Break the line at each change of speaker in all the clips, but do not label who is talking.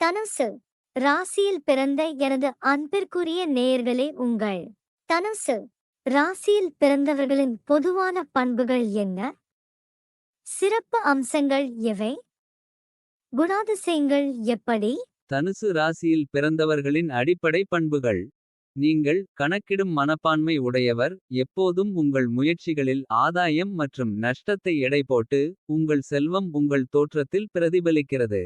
தனுசு ராசியில் பிறந்த எனது அன்பிற்குரிய நேயர்களே, உங்கள் தனுசு ராசியில் பிறந்தவர்களின் பொதுவான பண்புகள் என்ன? சிறப்பு அம்சங்கள் எவை? குணாதிசயங்கள் எப்படி?
தனுசு ராசியில் பிறந்தவர்களின் அடிப்படை பண்புகள். நீங்கள் கணக்கிடும் மனப்பான்மை உடையவர். எப்போதும் உங்கள் முயற்சிகளில் ஆதாயம் மற்றும் நஷ்டத்தை எடை போட்டு. உங்கள் செல்வம் உங்கள் தோற்றத்தில் பிரதிபலிக்கிறது.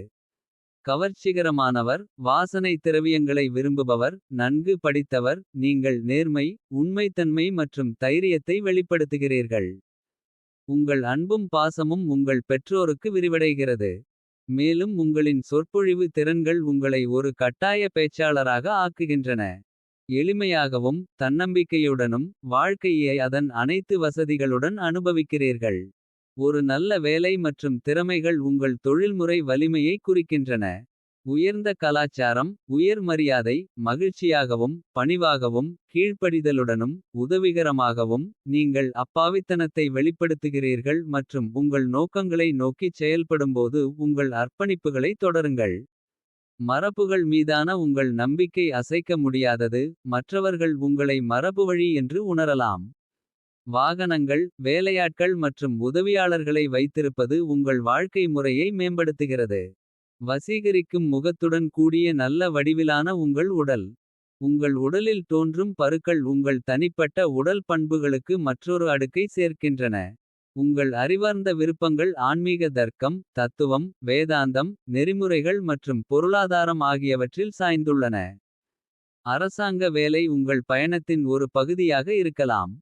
கவர்ச்சிகரமானவர், வாசனை திரவியங்களை விரும்புபவர். நன்கு படித்தவர், நீங்கள் நேர்மை, உண்மைத்தன்மை மற்றும் தைரியத்தை வெளிப்படுத்துகிறீர்கள். உங்கள் அன்பும் பாசமும் உங்கள் பெற்றோருக்கு விரிவடைகிறது. மேலும் உங்களின் சொற்பொழிவு திறன்கள் உங்களை ஒரு கட்டாய பேச்சாளராக ஆக்குகின்றன. எளிமையாகவும் தன்னம்பிக்கையுடனும் வாழ்க்கையை அதன் அனைத்து வசதிகளுடன் அனுபவிக்கிறீர்கள். ஒரு நல்ல வேலை மற்றும் திறமைகள் உங்கள் தொழில்முறை வலிமையை குறிக்கின்றன. உயர்ந்த கலாச்சாரம், உயர் மரியாதை, மகிழ்ச்சியாகவும் பணிவாகவும் கீழ்ப்படிதலுடனும் உதவிகரமாகவும். நீங்கள் அப்பாவித்தனத்தை வெளிப்படுத்துகிறீர்கள் மற்றும் உங்கள் நோக்கங்களை நோக்கிச் செயல்படும்போது உங்கள் அர்ப்பணிப்புகளை தொடருங்கள். மரபுகள் மீதான உங்கள் நம்பிக்கை அசைக்க முடியாதது. மற்றவர்கள் உங்களை மரபுவழி என்று உணரலாம். வாகனங்கள், வேலையாட்கள் மற்றும் உதவியாளர்களை வைத்திருப்பது உங்கள் வாழ்க்கை முறையை மேம்படுத்துகிறது. வசீகரிக்கும் முகத்துடன் கூடிய நல்ல வடிவிலான உங்கள் உடல். உங்கள் உடலில் தோன்றும் பருக்கள் உங்கள் தனிப்பட்ட உடல் பண்புகளுக்கு மற்றொரு அடுக்கை சேர்க்கின்றன. உங்கள் அறிவார்ந்த விருப்பங்கள் ஆன்மீக தர்க்கம், தத்துவம், வேதாந்தம், நெறிமுறைகள் மற்றும் பொருளாதாரம் ஆகியவற்றில் சாய்ந்துள்ளன. அரசாங்க வேலை உங்கள் பயணத்தின் ஒரு பகுதியாக இருக்கலாம்.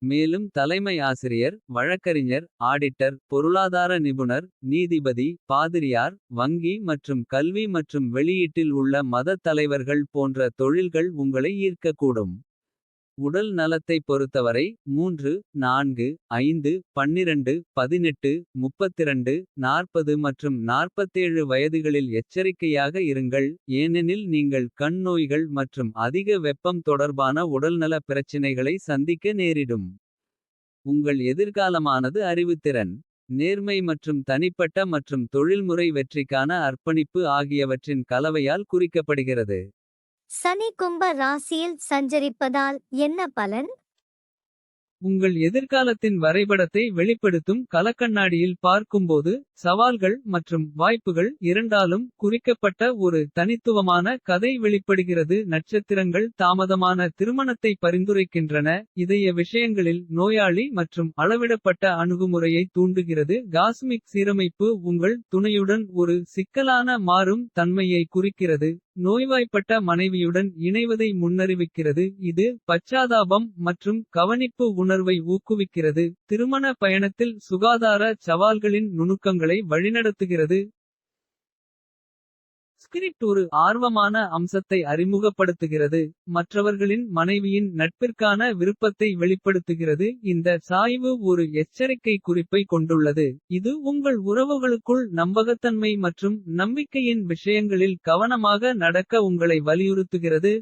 மேலும் தலைமை ஆசிரியர், வழக்கறிஞர், ஆடிட்டர், பொருளாதார நிபுணர், நீதிபதி, பாதிரியார், வங்கி மற்றும் கல்வி மற்றும் வெளியீட்டில் உள்ள மதத் தலைவர்கள் போன்ற தொழில்கள் உங்களை ஈர்க்கக்கூடும். உடல் நலத்தைப் பொறுத்தவரை 3, 4, 5, 12, 18, 32, 40 மற்றும் 47 வயதுகளில் எச்சரிக்கையாக இருங்கள். ஏனெனில் நீங்கள் கண் நோய்கள் மற்றும் அதிக வெப்பம் தொடர்பான உடல்நல பிரச்சினைகளை சந்திக்க நேரிடும். உங்கள் எதிர்காலமானது அறிவுத்திறன், நேர்மை மற்றும் தனிப்பட்ட மற்றும் தொழில்முறை வெற்றிக்கான அர்ப்பணிப்பு ஆகியவற்றின் கலவையால் குறிக்கப்படுகிறது.
சனி கும்ப ராசியில் சஞ்சரிப்பதால் என்ன பலன்?
உங்கள் எதிர்காலத்தின் வரைபடத்தை வெளிப்படுத்தும் கலக்கண்ணாடியில் பார்க்கும்போது. சவால்கள் மற்றும் வாய்ப்புகள் இரண்டாலும் குறிக்கப்பட்ட ஒரு தனித்துவமான கதை வெளிப்படுகிறது. நட்சத்திரங்கள் தாமதமான திருமணத்தை பரிந்துரைக்கின்றன. இதய விஷயங்களில் நோயாளி மற்றும் அளவிடப்பட்ட அணுகுமுறையை தூண்டுகிறது. காஸ்மிக் சீரமைப்பு உங்கள் துணையுடன் ஒரு சிக்கலான மாறும் தன்மையை குறிக்கிறது. நோய்வாய்ப்பட்ட மனைவியுடன் இணைவதை முன்னறிவிக்கிறது. இது பச்சாதாபம் மற்றும் கவனிப்பு உணர்வை ஊக்குவிக்கிறது. திருமண பயணத்தில் சுகாதார சவால்களின் நுணுக்கங்களை வழிநடத்துகிறது. ஸ்கிரிப்ட் ஒரு ஆர்வமான அம்சத்தை அறிமுகப்படுத்துகிறது. மற்றவர்களின் மனைவியின் நட்பிற்கான விருப்பத்தை வெளிப்படுத்துகிறது. இந்த சாய்வு ஒரு எச்சரிக்கை குறிப்பை கொண்டுள்ளது. இது உங்கள் உறவுகளுக்குள் நம்பகத்தன்மை மற்றும் நம்பிக்கையின் விஷயங்களில் கவனமாக நடக்க உங்களை வலியுறுத்துகிறது.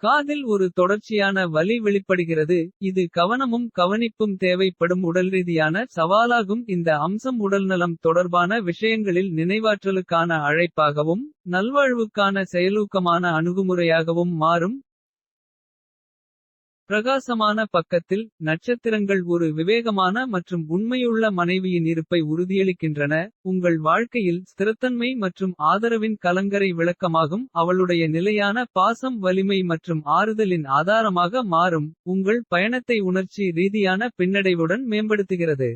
காதில் ஒரு தொடர்ச்சியான வலி வெளிப்படுகிறது. இது கவனமும் கவனிப்பும் தேவைப்படும் உடல்ரீதியான சவாலாகும். இந்த அம்சம் உடல்நலம் தொடர்பான விஷயங்களில் நினைவாற்றலுக்கான அழைப்பாகவும். நல்வாழ்வுக்கான செயலூக்கமான அணுகுமுறையாகவும் மாறும். பிரகாசமான பக்கத்தில், நட்சத்திரங்கள் ஒரு விவேகமான மற்றும் உண்மையுள்ள மனைவியின் இருப்பை உறுதியளிக்கின்றன. உங்கள் வாழ்க்கையில் ஸ்திரத்தன்மை மற்றும் ஆதரவின் கலங்கரை விளக்கமாகும். அவளுடைய நிலையான பாசம் வலிமை மற்றும் ஆறுதலின் ஆதாரமாக மாறும். உங்கள் பயணத்தை உணர்ச்சி ரீதியான பின்னடைவுடன் மேம்படுத்துகிறது.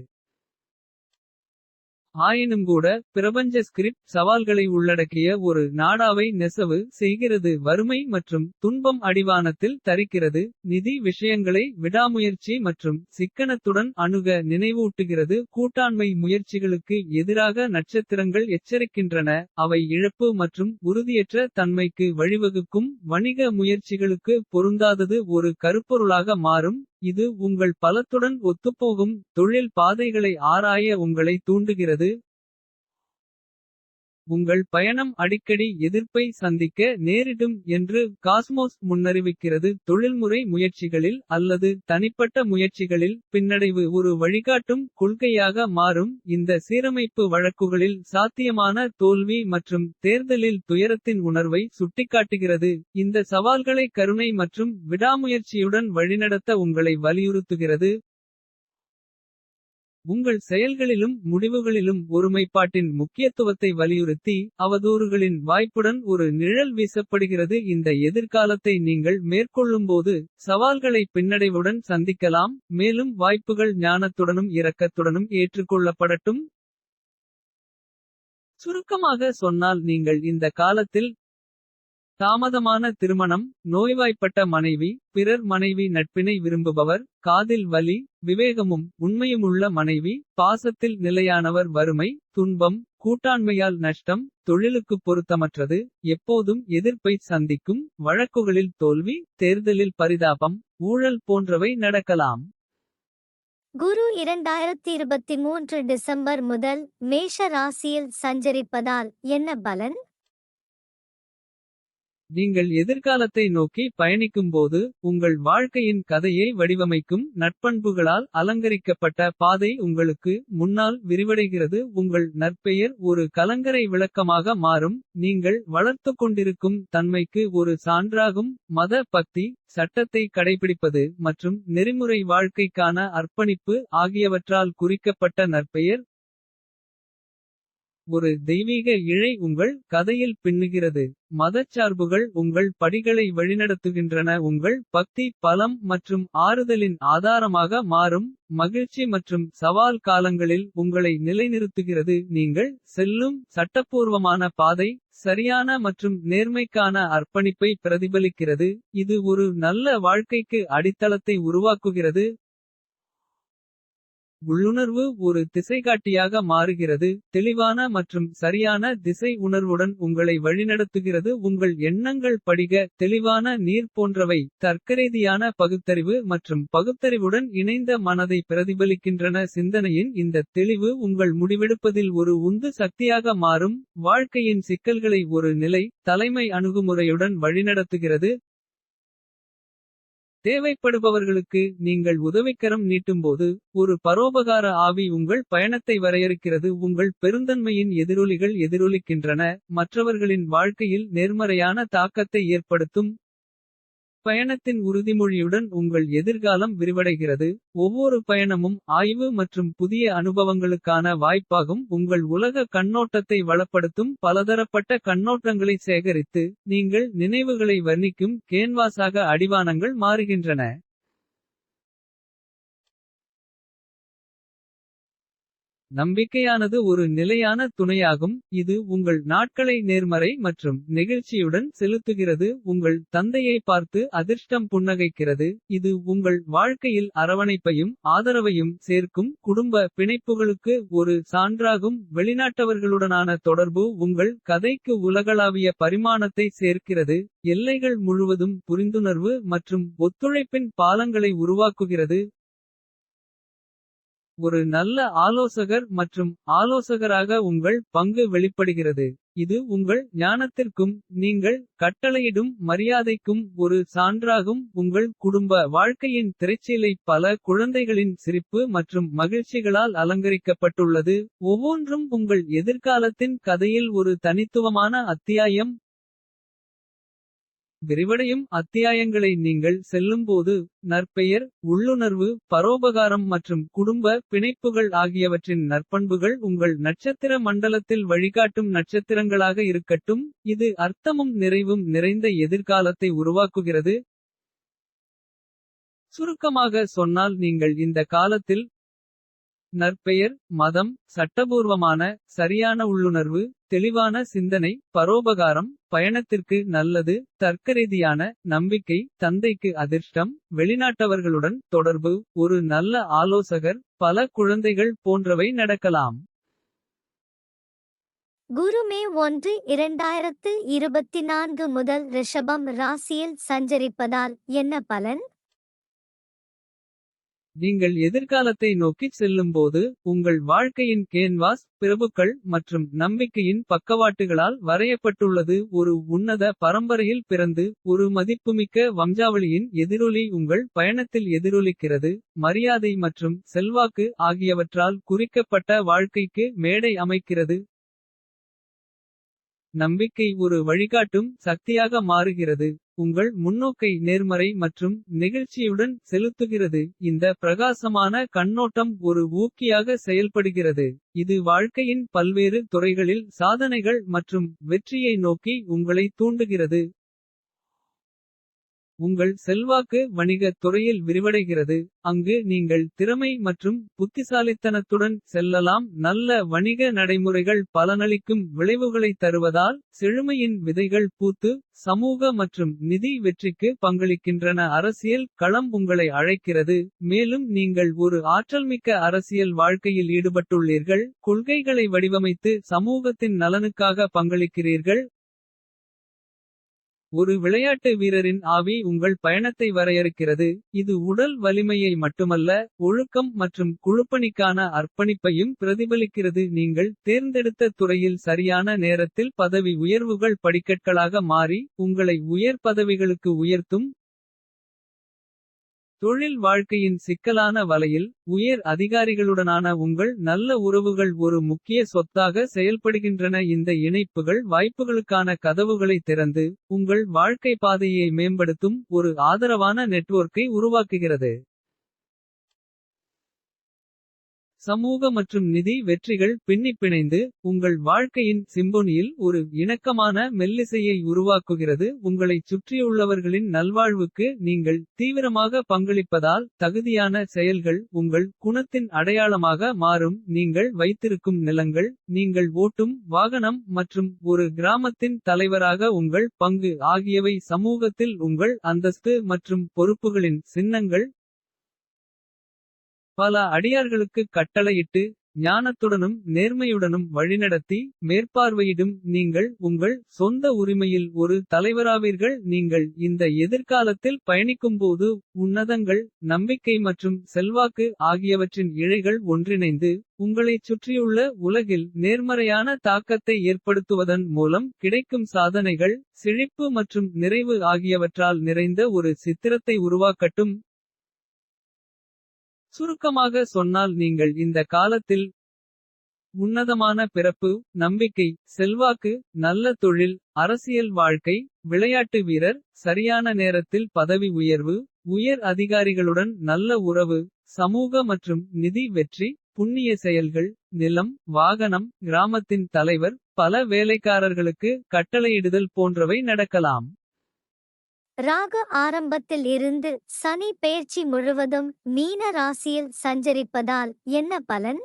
ஆயினும்கூட, பிரபஞ்ச ஸ்கிரிப்ட் சவால்களை உள்ளடக்கிய ஒரு நாடாவை நெசவு செய்கிறது. வறுமை மற்றும் துன்பம் அடிவானத்தில் தரிக்கிறது. நிதி விஷயங்களை விடாமுயற்சி மற்றும் சிக்கனத்துடன் அணுக நினைவூட்டுகிறது. கூட்டாண்மை முயற்சிகளுக்கு எதிராக நட்சத்திரங்கள் எச்சரிக்கின்றன. அவை இழப்பு மற்றும் உறுதியற்ற தன்மைக்கு வழிவகுக்கும். வணிக முயற்சிகளுக்கு பொருந்தாதது ஒரு கருப்பொருளாக மாறும். இது உங்கள் பலத்துடன் ஒத்துப்போகும். தொழில் பாதைகளை ஆராய உங்களை தூண்டுகிறது. உங்கள் பயணம் அடிக்கடி எதிர்ப்பை சந்திக்க நேரிடும் என்று காஸ்மோஸ் முன்னறிவிக்கிறது. தொழில்முறை முயற்சிகளில் அல்லது தனிப்பட்ட முயற்சிகளில் பின்னடைவு ஒரு வழிகாட்டும் கொள்கையாக மாறும். இந்த சீரமைப்பு வழக்குகளில் சாத்தியமான தோல்வி மற்றும் தேர்தலில் துயரத்தின் உணர்வை சுட்டிக்காட்டுகிறது. இந்த சவால்களை கருணை மற்றும் விடாமுயற்சியுடன் வழிநடத்த உங்களை வலியுறுத்துகிறது. உங்கள் செயல்களிலும் முடிவுகளிலும் ஒருமைப்பாட்டின் முக்கியத்துவத்தை வலியுறுத்தி. அவதூறுகளின் வாய்ப்புடன் ஒரு நிழல் வீசப்படுகிறது. இந்த எதிர்காலத்தை நீங்கள் மேற்கொள்ளும்போது. சவால்களை பின்னடைவுடன் சந்திக்கலாம். மேலும் வாய்ப்புகள் ஞானத்துடனும் இரக்கத்துடனும் ஏற்றுக்கொள்ளப்படட்டும். சுருக்கமாக சொன்னால் நீங்கள் இந்த காலத்தில் தாமதமான திருமணம், நோய்வாய்ப்பட்ட மனைவி, பிறர் மனைவி நட்பினை விரும்புபவர், காதில் வலி, விவேகமும் உண்மையுமுள்ள மனைவி, பாசத்தில் நிலையானவர், வறுமை, துன்பம், கூட்டாண்மையால் நஷ்டம், தொழிலுக்கு பொருத்தமற்றது, எப்போதும் எதிர்ப்பை சந்திக்கும், வழக்குகளில் தோல்வி, தேர்தலில் பரிதாபம், ஊழல் போன்றவை நடக்கலாம்.
குரு 2023 டிசம்பர் முதல் மேஷ ராசியில் சஞ்சரிப்பதால் என்ன பலன்?
நீங்கள் எதிர்காலத்தை நோக்கி பயணிக்கும்போது. உங்கள் வாழ்க்கையின் கதையை வடிவமைக்கும் நற்பண்புகளால் அலங்கரிக்கப்பட்ட பாதை உங்களுக்கு முன்னால் விரிவடைகிறது. உங்கள் நற்பெயர் ஒரு கலங்கரை விளக்கமாக மாறும். நீங்கள் வளர்த்துக் கொண்டிருக்கும் தன்மைக்கு ஒரு சான்றாகும். மத பக்தி, சட்டத்தை கடைபிடிப்பது மற்றும் நெறிமுறை வாழ்க்கைக்கான அர்ப்பணிப்பு ஆகியவற்றால் குறிக்கப்பட்ட நற்பெயர். ஒரு தெய்வீக இழை உங்கள் கதையில் பின்னுகிறது. மதச்சார்புகள் உங்கள் படிகளை வழிநடத்துகின்றன. உங்கள் பக்தி பலம் மற்றும் ஆறுதலின் ஆதாரமாக மாறும். மகிழ்ச்சி மற்றும் சவால் காலங்களில் உங்களை நிலைநிறுத்துகிறது. நீங்கள் செல்லும் சட்டப்பூர்வமான பாதை. சரியான மற்றும் நேர்மைக்கான அர்ப்பணிப்பை பிரதிபலிக்கிறது. இது ஒரு நல்ல வாழ்க்கைக்கு அடித்தளத்தை உருவாக்குகிறது. உள்ளுணர்வு ஒரு திசைகாட்டியாக மாறுகிறது. தெளிவான மற்றும் சரியான திசை உணர்வுடன் உங்களை வழிநடத்துகிறது. உங்கள் எண்ணங்கள் படிக தெளிவான நீர் போன்றவை. தர்க்கரீதியான பகுத்தறிவு மற்றும் பகுத்தறிவுடன் இணைந்த மனதை பிரதிபலிக்கின்றன. சிந்தனையின் இந்த தெளிவு உங்கள் முடிவெடுப்பதில் ஒரு உந்து சக்தியாக மாறும். வாழ்க்கையின் சிக்கல்களை ஒரு நிலை தலைமை அணுகுமுறையுடன் வழிநடத்துகிறது. தேவைப்படுபவர்களுக்கு நீங்கள் உதவிக்கரம் நீட்டும்போது. ஒரு பரோபகார ஆவி உங்கள் பயணத்தை வரையறுக்கிறது. உங்கள் பெருந்தன்மையின் எதிரொலிகள் எதிரொலிக்கின்றன. மற்றவர்களின் வாழ்க்கையில் நேர்மறையான தாக்கத்தை ஏற்படுத்தும். பயணத்தின் உறுதிமொழியுடன் உங்கள் எதிர்காலம் விரிவடைகிறது. ஒவ்வொரு பயணமும் ஆய்வு மற்றும் புதிய அனுபவங்களுக்கான வாய்ப்பாகும். உங்கள் உலக கண்ணோட்டத்தை வளப்படுத்தும். பலதரப்பட்ட கண்ணோட்டங்களை சேகரித்து. நீங்கள் நினைவுகளை வர்ணிக்கும் கேன்வாஸாக அடிவானங்கள் மாறுகின்றன. நம்பிக்கையானது ஒரு நிலையான துணையாகும். இது உங்கள் நாட்களை நேர்மறை மற்றும் நெகிழ்ச்சியுடன் செலுத்துகிறது. உங்கள் தந்தையை பார்த்து அதிர்ஷ்டம் புன்னகைக்கிறது. இது உங்கள் வாழ்க்கையில் அரவணைப்பையும் ஆதரவையும் சேர்க்கும். குடும்ப பிணைப்புகளுக்கு ஒரு சான்றாகும். வெளிநாட்டவர்களுடனான தொடர்பு உங்கள் கதைக்கு உலகளாவிய பரிமாணத்தை சேர்க்கிறது. எல்லைகள் முழுவதும் புரிந்துணர்வு மற்றும் ஒத்துழைப்பின் பாலங்களை உருவாக்குகிறது. ஒரு நல்ல ஆலோசகர் மற்றும் ஆலோசகராக உங்கள் பங்கு வெளிப்படுகிறது. இது உங்கள் ஞானத்திற்கும் நீங்கள் கட்டளையிடும் மரியாதைக்கும் ஒரு சான்றாகும். உங்கள் குடும்ப வாழ்க்கையின் திரைச்சீலை பல குழந்தைகளின் சிரிப்பு மற்றும் மகிழ்ச்சிகளால் அலங்கரிக்கப்பட்டுள்ளது. ஒவ்வொன்றும் உங்கள் எதிர்காலத்தின் கதையில் ஒரு தனித்துவமான அத்தியாயம். விரிவடையும் அத்தியாயங்களை நீங்கள் செல்லும்போது. நற்பெயர், உள்ளுணர்வு, பரோபகாரம் மற்றும் குடும்ப பிணைப்புகள் ஆகியவற்றின் நற்பண்புகள் உங்கள் நட்சத்திர மண்டலத்தில் வழிகாட்டும் நட்சத்திரங்களாக இருக்கட்டும். இது அர்த்தமும் நிறைவும் நிறைந்த எதிர்காலத்தை உருவாக்குகிறது. சுருக்கமாக சொன்னால் நீங்கள் இந்த காலத்தில் நற்பெயர், மதம், சட்டபூர்வமான சரியான உள்ளுணர்வு, தெளிவான சிந்தனை, பரோபகாரம், பயணத்திற்கு நல்லது, தர்க்கரீதியான நம்பிக்கை, தந்தைக்கு அதிர்ஷ்டம், வெளிநாட்டவர்களுடன் தொடர்பு, ஒரு நல்ல ஆலோசகர், பல குழந்தைகள் போன்றவை நடக்கலாம்.
குரு மே 1, 2024 முதல் ரிஷபம் ராசியில் சஞ்சரிப்பதால் என்ன பலன்?
நீங்கள் எதிர்காலத்தை நோக்கிச் செல்லும்போது. உங்கள் வாழ்க்கையின் கேன்வாஸ் பிரபுக்கள் மற்றும் நம்பிக்கையின் பக்கவாட்டுகளால் வரையப்பட்டுள்ளது. ஒரு உன்னத பரம்பரையில் பிறந்து ஒரு மதிப்புமிக்க வம்சாவளியின் எதிரொலி உங்கள் பயணத்தில் எதிரொலிக்கிறது. மரியாதை மற்றும் செல்வாக்கு ஆகியவற்றால் குறிக்கப்பட்ட வாழ்க்கைக்கு மேடை அமைக்கிறது. நம்பிக்கை ஒரு வழிகாட்டும் சக்தியாக மாறுகிறது. உங்கள் முன்னோக்கை நேர்மறை மற்றும் நெகிழ்ச்சியுடன் செலுத்துகிறது. இந்த பிரகாசமான கண்ணோட்டம் ஒரு ஊக்கியாக செயல்படுகிறது. இது வாழ்க்கையின் பல்வேறு துறைகளில் சாதனைகள் மற்றும் வெற்றியை நோக்கி உங்களை தூண்டுகிறது. உங்கள் செல்வாக்கு வணிகத் துறையில் விரிவடைகிறது. அங்கு நீங்கள் திறமை மற்றும் புத்திசாலித்தனத்துடன் செல்லலாம். நல்ல வணிக நடைமுறைகள் பலனளிக்கும் விளைவுகளைத் தருவதால். செழுமையின் விதைகள் பூத்து சமூக மற்றும் நிதி வெற்றிக்கு பங்களிக்கின்றன. அரசியல் களம் உங்களை அழைக்கிறது. மேலும் நீங்கள் ஒரு ஆற்றல்மிக்க அரசியல் வாழ்க்கையில் ஈடுபட்டுள்ளீர்கள். கொள்கைகளை வடிவமைத்து சமூகத்தின் நலனுக்காக பங்களிக்கிறீர்கள். ஒரு விளையாட்டு வீரரின் ஆவி உங்கள் பயணத்தை வரையறுக்கிறது. இது உடல் வலிமையை மட்டுமல்ல. ஒழுக்கம் மற்றும் குழுப்பணிக்கான அர்ப்பணிப்பையும் பிரதிபலிக்கிறது. நீங்கள் தேர்ந்தெடுத்த துறையில் சரியான நேரத்தில் பதவி உயர்வுகள் படிக்கற்களாக மாறி. உங்களை உயர் பதவிகளுக்கு உயர்த்தும். தொழில் வாழ்க்கையின் சிக்கலான வலையில். உயர் அதிகாரிகளுடனான உங்கள் நல்ல உறவுகள் ஒரு முக்கிய சொத்தாக செயல்படுகின்றன. இந்த இணைப்புகள் வாய்ப்புகளுக்கான கதவுகளை திறந்து. உங்கள் வாழ்க்கை பாதையை மேம்படுத்தும் ஒரு ஆதரவான நெட்வொர்க்கை உருவாக்குகிறது. சமூக மற்றும் நிதி வெற்றிகள் பின்னிப் பிணைந்து. உங்கள் வாழ்க்கையின் சிம்பொனியில் ஒரு இணக்கமான மெல்லிசையை உருவாக்குகிறது. உங்களைச் சுற்றியுள்ளவர்களின் நல்வாழ்வுக்கு நீங்கள் தீவிரமாக பங்களிப்பதால். தகுதியான செயல்கள் உங்கள் குணத்தின் அடையாளமாக மாறும். நீங்கள் வைத்திருக்கும் நிலங்கள். நீங்கள் ஓட்டும் வாகனம் மற்றும் ஒரு கிராமத்தின் தலைவராக உங்கள் பங்கு ஆகியவை சமூகத்தில் உங்கள் அந்தஸ்து மற்றும் பொறுப்புகளின் சின்னங்கள். பல அடியார்களுக்கு கட்டளையிட்டு. ஞானத்துடனும் நேர்மையுடனும் வழிநடத்தி. மேற்பார்வையிடும் நீங்கள் உங்கள் சொந்த உரிமையில் ஒரு தலைவராவீர்கள். நீங்கள் இந்த எதிர்காலத்தில் பயணிக்கும்போது. உன்னதங்கள் நம்பிக்கை மற்றும் செல்வாக்கு ஆகியவற்றின் இழைகள் ஒன்றிணைந்து. உங்களைச் சுற்றியுள்ள உலகில் நேர்மறையான தாக்கத்தை ஏற்படுத்துவதன் மூலம். கிடைக்கும் சாதனைகள் செழிப்பு மற்றும் நிறைவு ஆகியவற்றால் நிறைந்த ஒரு சித்திரத்தை உருவாக்கட்டும். சுருக்கமாக சொன்னால் நீங்கள் இந்த காலத்தில். உன்னதமான பிறப்பு நம்பிக்கை செல்வாக்கு நல்ல தொழில். அரசியல் வாழ்க்கை விளையாட்டு வீரர். சரியான நேரத்தில் பதவி உயர்வு. உயர் அதிகாரிகளுடன் நல்ல உறவு. சமூக மற்றும் நிதி வெற்றி. புண்ணிய செயல்கள் நிலம் வாகனம் கிராமத்தின் தலைவர். பல வேலைக்காரர்களுக்கு கட்டளையிடுதல் போன்றவை நடக்கலாம்.
ராகு ஆரம்பத்தில் இருந்து சனி பெயர்ச்சி முழுவதும் மீன ராசியில் சஞ்சரிப்பதால் என்ன பலன்?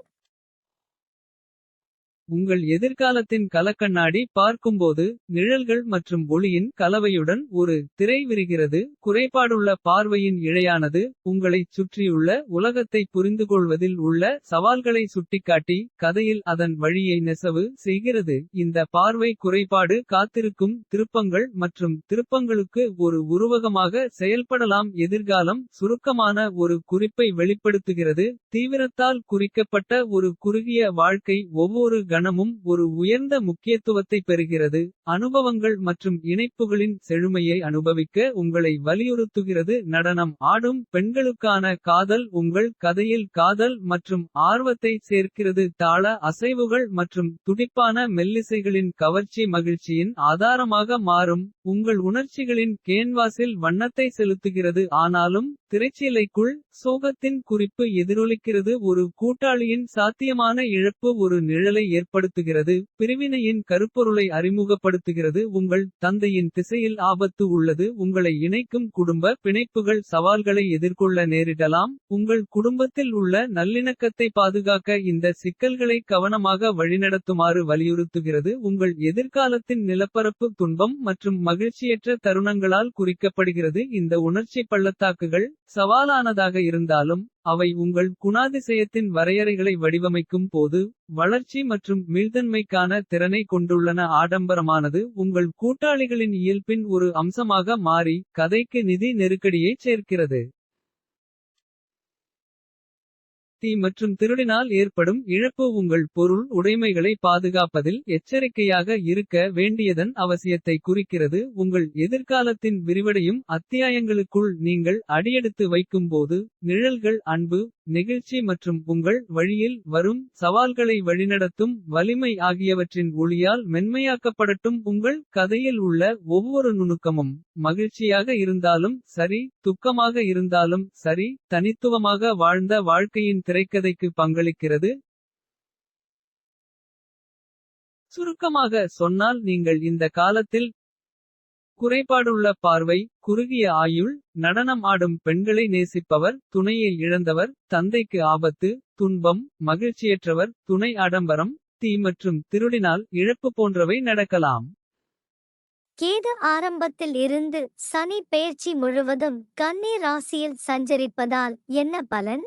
உங்கள் எதிர்காலத்தின் கலக்கண்ணாடி பார்க்கும்போது. நிழல்கள் மற்றும் ஒளியின் கலவையுடன் ஒரு திரை விரிகிறது. குறைபாடுள்ள பார்வையின் இழையானது. உங்களைச் சுற்றியுள்ள உலகத்தை புரிந்துகொள்வதில் உள்ள சவால்களை சுட்டிக்காட்டி. கதையில் அதன் வழியை நெசவு செய்கிறது. இந்த பார்வை குறைபாடு காத்திருக்கும் திருப்பங்கள் மற்றும் திருப்பங்களுக்கு ஒரு உருவகமாக செயல்படலாம். எதிர்காலம் சுருக்கமான ஒரு குறிப்பை வெளிப்படுத்துகிறது. தீவிரத்தால் குறிக்கப்பட்ட ஒரு குறுகிய வாழ்க்கை. ஒவ்வொரு கணமும் ஒரு உயர்ந்த முக்கியத்துவத்தை பெறுகிறது. அனுபவங்கள் மற்றும் இணைப்புகளின் செழுமையை அனுபவிக்க உங்களை வலியுறுத்துகிறது. நடனம் ஆடும் பெண்களுக்கான காதல் உங்கள் கதையில் காதல் மற்றும் ஆர்வத்தை சேர்க்கிறது. தாள அசைவுகள் மற்றும் துடிப்பான மெல்லிசைகளின் கவர்ச்சி மகிழ்ச்சியின் ஆதாரமாக மாறும். உங்கள் உணர்ச்சிகளின் கேன்வாஸில் வண்ணத்தை செலுத்துகிறது. ஆனாலும் திரைச்சீலைக்குள் சோகத்தின் குறிப்பு எதிரொலிக்கிறது. ஒரு கூட்டாளியின் சாத்தியமான இழப்பு ஒரு நிழலை ஏற்படுத்துகிறது. பிரிவினையின் கருப்பொருளை அறிமுகப்படுத்துகிறது. உங்கள் தந்தையின் திசையில் ஆபத்து உள்ளது. உங்களை இணைக்கும் குடும்ப பிணைப்புகள் சவால்களை எதிர்கொள்ள நேரிடலாம். உங்கள் குடும்பத்தில் உள்ள நல்லிணக்கத்தை பாதுகாக்க இந்த சிக்கல்களை கவனமாக வழிநடத்துமாறு வலியுறுத்துகிறது. உங்கள் எதிர்காலத்தின் நிலப்பரப்பு துன்பம் மற்றும் மகிழ்ச்சியற்ற தருணங்களால் குறிக்கப்படுகிறது. இந்த உணர்ச்சி பள்ளத்தாக்குகள் சவாலானதாக இருந்தாலும். அவை உங்கள் குணாதிசயத்தின் வரையறைகளை வடிவமைக்கும் போது. வளர்ச்சி மற்றும் மீள்தன்மைக்கான திறனை கொண்டுள்ளன. ஆடம்பரமானது உங்கள் கூட்டாளிகளின் இயல்பின் ஒரு அம்சமாக மாறி. கதைக்கு நிதி நெருக்கடியைச் சேர்க்கிறது. தீ மற்றும் திருடினால் ஏற்படும் இழப்பு. உங்கள் பொருள் உடைமைகளை பாதுகாப்பதில் எச்சரிக்கையாக இருக்க வேண்டியதன் அவசியத்தை குறிக்கிறது. உங்கள் எதிர்காலத்தின் விரிவடையும் அத்தியாயங்களுக்குள் நீங்கள் அடியெடுத்து வைக்கும்போது. நிழல்கள் அன்பு நெகிழ்ச்சி மற்றும் உங்கள் வழியில் வரும் சவால்களை வழிநடத்தும் வலிமை ஆகியவற்றின் ஒளியால் மென்மையாக்கப்படட்டும். உங்கள் கதையில் உள்ள ஒவ்வொரு நுணுக்கமும் மகிழ்ச்சியாக இருந்தாலும் சரி துக்கமாக இருந்தாலும் சரி தனித்துவமாக வாழ்ந்த வாழ்க்கையின் திரைக்கதைக்கு பங்களிக்கிறது. சுருக்கமாக சொன்னால் நீங்கள் இந்த காலத்தில் குறைபாடுள்ள பார்வை குறுகிய ஆயுள் நடனம் ஆடும் பெண்களை நேசிப்பவர் துணையை இழந்தவர் தந்தைக்கு ஆபத்து துன்பம் மகிழ்ச்சியற்றவர் துணை ஆடம்பரம் தீ மற்றும் திருடினால் இழப்பு போன்றவை நடக்கலாம்.
கேது ஆரம்பத்தில் இருந்து சனி பெயர்ச்சி முழுவதும் கன்னி ராசியில் சஞ்சரிப்பதால் என்ன பலன்?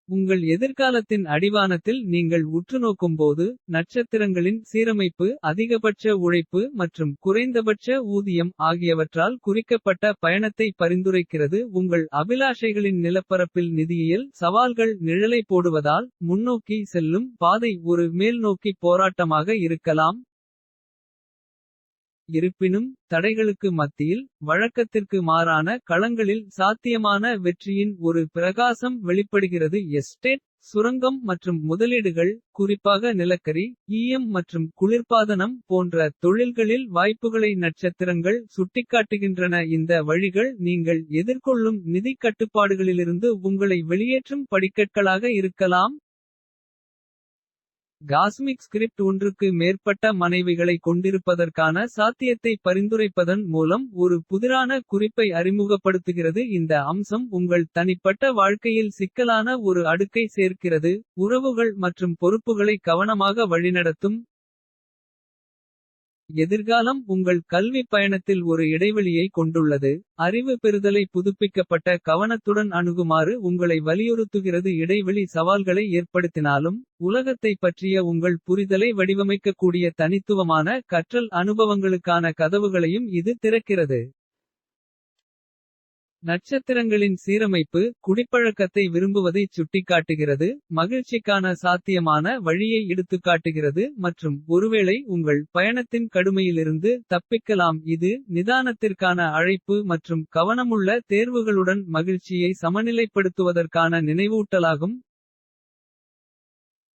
உங்கள் எதிர்காலத்தின் அடிவானத்தில் நீங்கள் உற்றுநோக்கும்போது. நட்சத்திரங்களின் சீரமைப்பு அதிகபட்ச உழைப்பு மற்றும் குறைந்தபட்ச ஊதியம் ஆகியவற்றால் குறிக்கப்பட்ட பயணத்தை பரிந்துரைக்கிறது. உங்கள் அபிலாஷைகளின் நிலப்பரப்பில் நிதியியல் சவால்கள் நிழலை போடுவதால். முன்னோக்கி செல்லும் பாதை ஒரு மேல்நோக்கி போராட்டமாக இருக்கலாம். இருப்பினும் தடைகளுக்கு மத்தியில் வழக்கத்திற்கு மாறான களங்களில் சாத்தியமான வெற்றியின் ஒரு பிரகாசம் வெளிப்படுகிறது. எஸ்டேட் சுரங்கம் மற்றும் முதலீடுகள் குறிப்பாக நிலக்கரி ஈயம் மற்றும் குளிர்பாதனம் போன்ற தொழில்களில் வாய்ப்புகளை நட்சத்திரங்கள் சுட்டிக்காட்டுகின்றன. இந்த வழிகள் நீங்கள் எதிர்கொள்ளும் நிதி கட்டுப்பாடுகளிலிருந்து உங்களை வெளியேற்றும் படிக்கற்களாக இருக்கலாம். காஸ்மிக் ஸ்கிரிப்ட் ஒன்றுக்கு மேற்பட்ட மனைவிகளை கொண்டிருப்பதற்கான சாத்தியத்தை பரிந்துரைப்பதன் மூலம் ஒரு புதிரான குறிப்பை அறிமுகப்படுத்துகிறது. இந்த அம்சம் உங்கள் தனிப்பட்ட வாழ்க்கையில் சிக்கலான ஒரு அடுக்கை சேர்க்கிறது. உறவுகள் மற்றும் பொறுப்புகளை கவனமாக வழிநடத்தும். எதிர்காலம் உங்கள் கல்வி பயணத்தில் ஒரு இடைவெளியை கொண்டுள்ளது. அறிவு பெறுதலை புதுப்பிக்கப்பட்ட கவனத்துடன் அணுகுமாறு உங்களை வலியுறுத்துகிறது. இடைவெளி சவால்களை ஏற்படுத்தினாலும். உலகத்தை பற்றிய உங்கள் புரிதலை வடிவமைக்கக்கூடிய தனித்துவமான கற்றல் அனுபவங்களுக்கான கதவுகளையும் இது திறக்கிறது. நட்சத்திரங்களின் சீரமைப்பு குடிப்பழக்கத்தை விரும்புவதைச் சுட்டிக்காட்டுகிறது. மகிழ்ச்சிக்கான சாத்தியமான வழியை எடுத்துக்காட்டுகிறது மற்றும் ஒருவேளை உங்கள் பயணத்தின் கடுமையிலிருந்து தப்பிக்கலாம். இது நிதானத்திற்கான அழைப்பு மற்றும் கவனமுள்ள தேர்வுகளுடன் மகிழ்ச்சியை சமநிலைப்படுத்துவதற்கான நினைவூட்டலாகும்.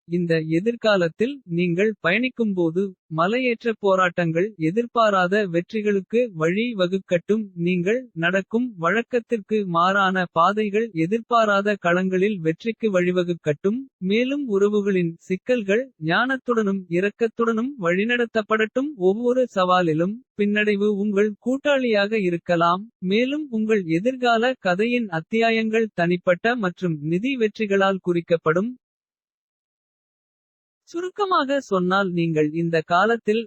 இந்த எதிர்காலத்தில் நீங்கள் பயணிக்கும்போது. மலையேற்ற போராட்டங்கள் எதிர்பாராத வெற்றிகளுக்கு வழி வகுக்கட்டும். நீங்கள் நடக்கும் வழக்கத்திற்கு மாறான பாதைகள் எதிர்பாராத களங்களில் வெற்றிக்கு வழிவகுக்கட்டும். மேலும் உறவுகளின் சிக்கல்கள் ஞானத்துடனும் இரக்கத்துடனும் வழிநடத்தப்படட்டும். ஒவ்வொரு சவாலிலும் பின்னடைவு உங்கள் கூட்டாளியாக இருக்கலாம். மேலும் உங்கள் எதிர்கால கதையின் அத்தியாயங்கள் தனிப்பட்ட மற்றும் நிதி வெற்றிகளால் குறிக்கப்படும். சுருக்கமாக சொன்னால் நீங்கள் இந்த காலத்தில்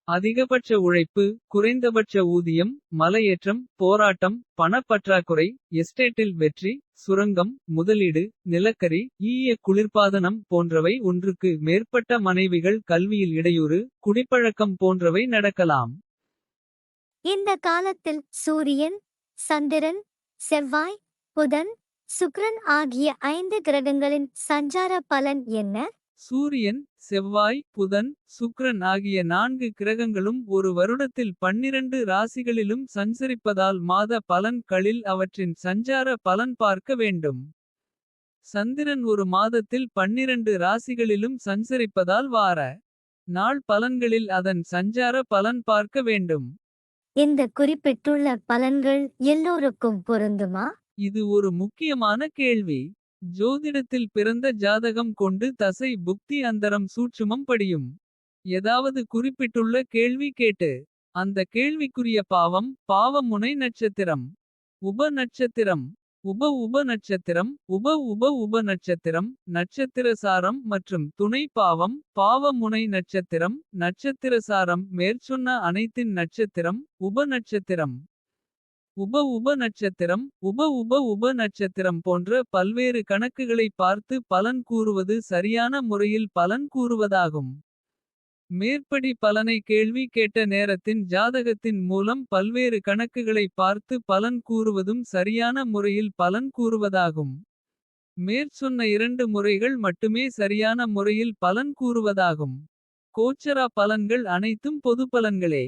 அதிகபட்ச உழைப்பு குறைந்தபட்ச ஊதியம் மலையேற்றம் போராட்டம் பணப்பற்றாக்குறை எஸ்டேட்டில் வெற்றி சுரங்கம் முதலீடு நிலக்கரி ஈய குளிர்பாதனம் போன்றவை ஒன்றுக்கு மேற்பட்ட மனைவிகள் கல்வியில் இடையூறு குடிப்பழக்கம் போன்றவை நடக்கலாம்.
இந்த காலத்தில் சூரியன் சந்திரன் செவ்வாய் புதன் சுக்கிரன் ஆகிய 5 கிரகங்களின் சஞ்சார பலன் என்ன?
சூரியன் செவ்வாய் புதன் சுக்கிரன் ஆகிய 4 கிரகங்களும் ஒரு வருடத்தில் 12 ராசிகளிலும் சஞ்சரிப்பதால் மாத பலன்களில் அவற்றின் சஞ்சார பலன் பார்க்க வேண்டும். சந்திரன் ஒரு மாதத்தில் 12 ராசிகளிலும் சஞ்சரிப்பதால் வார நாள் பலன்களில் அதன் சஞ்சார பலன் பார்க்க வேண்டும்.
இந்த குறிப்பிட்டுள்ள பலன்கள் எல்லோருக்கும் பொருந்துமா?
இது ஒரு முக்கியமான கேள்வி. ஜோதிடத்தில் பிறந்த ஜாதகம் கொண்டு தசை புக்தி அந்தரம் சூட்சுமம் படியும். ஏதாவது குறிப்பிட்டுள்ள கேள்வி கேட்டு. அந்த கேள்விக்குரிய பாவம் பாவமுனை நட்சத்திரம். உப நட்சத்திரம் உப நட்சத்திரம் உப நட்சத்திரம் நட்சத்திரசாரம் மற்றும் துணை பாவம் பாவமுனை நட்சத்திரம். நட்சத்திரசாரம் மேற்சொன்ன அனைத்தின் நட்சத்திரம் உப நட்சத்திரம். உப நட்சத்திரம் உப நட்சத்திரம் போன்ற பல்வேறு கணக்குகளை பார்த்து பலன் கூறுவது சரியான முறையில் பலன் கூறுவதாகும். மேற்படி பலனை கேள்வி கேட்ட நேரத்தின் ஜாதகத்தின் மூலம் பல்வேறு கணக்குகளை பார்த்து பலன் கூறுவதும் சரியான முறையில் பலன் கூறுவதாகும். மேற்சொன்ன 2 முறைகள் மட்டுமே சரியான முறையில் பலன் கூறுவதாகும். கோச்சரா பலன்கள் அனைத்தும் பொதுப்பலன்களே.